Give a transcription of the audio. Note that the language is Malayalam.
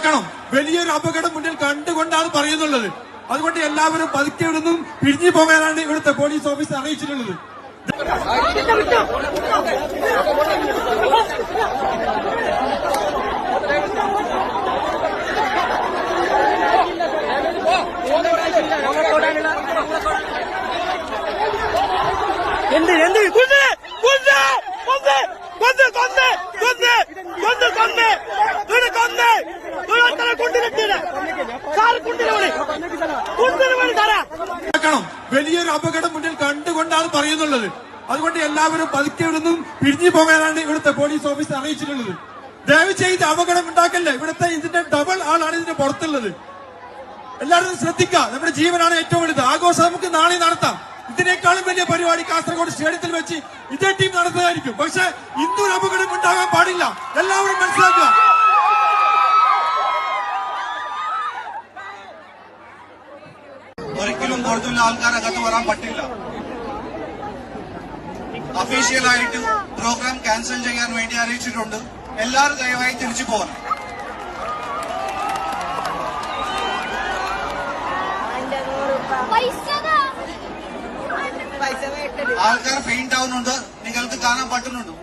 മനസ്സിലാക്കണം. വലിയൊരു അപകടം മുന്നിൽ കണ്ടുകൊണ്ടാണ് പറയുന്നുള്ളത്. അതുകൊണ്ട് എല്ലാവരും പതുക്കെ ഇവിടുന്നും പിരിഞ്ഞു പോകാനാണ് ഇവിടുത്തെ പോലീസ് ഓഫീസർ അറിയിച്ചിട്ടുള്ളത്. എന്ത് കൊന്ന് കൊന്ന് കൊന്ന് കൊന്ന് കൊന്ന് കൊന്ന് കൊന്ന് കൊന്ന് കൊന്ന് കൊന്ന് കൊണ്ടിരിക്കില്ല സാർ കൊണ്ടിരുവണി കൊണ്ടിരുവണി സാറാ. വലിയൊരു അപകടം മുന്നിൽ കണ്ടുകൊണ്ടാണ് പറയുന്നുള്ളത്. അതുകൊണ്ട് എല്ലാവരും പതുക്കെ ഇവിടുന്നും പിരിഞ്ഞു പോകാനാണ് ഇവിടുത്തെ പോലീസ് ഓഫീസർ അറിയിച്ചിട്ടുള്ളത്. ദയവ് ചെയ്ത് അപകടം ഉണ്ടാക്കല്ലേ. ഇവിടുത്തെ ഇതിന്റെ ഡബിൾ ആളാണ് ഇതിന്റെ പുറത്തുള്ളത്. എല്ലാവരും ശ്രദ്ധിക്കുക. നമ്മുടെ ജീവനാണ് ഏറ്റവും വലുത്. ആഘോഷം നമുക്ക് നാളെ നടത്താം. ഇതിനേക്കാളും വലിയ പരിപാടി കാസർഗോഡ് സ്റ്റേഡിയത്തിൽ വെച്ച് ഇതേ ടീം നടത്തുന്നതായിരിക്കും. പക്ഷെ ഇന്നൊരു അപകടം ഉണ്ടാകാൻ പാടില്ല. എല്ലാവരും മനസ്സിലാക്കുക. ഒരിക്കലും പുറത്തുള്ള ആൾക്കാർ അകത്ത് വരാൻ പറ്റില്ല. ഒഫീഷ്യലായിട്ട് പ്രോഗ്രാം ക്യാൻസൽ ചെയ്യാൻ വേണ്ടി അറിയിച്ചിട്ടുണ്ട്. എല്ലാവരും ദയവായി തിരിച്ചു പോകണം. ആൾക്കാർ ഫെയിന്റ് ആവുന്നുണ്ട്. നിങ്ങൾക്ക് കാണാൻ പറ്റുന്നുണ്ട്.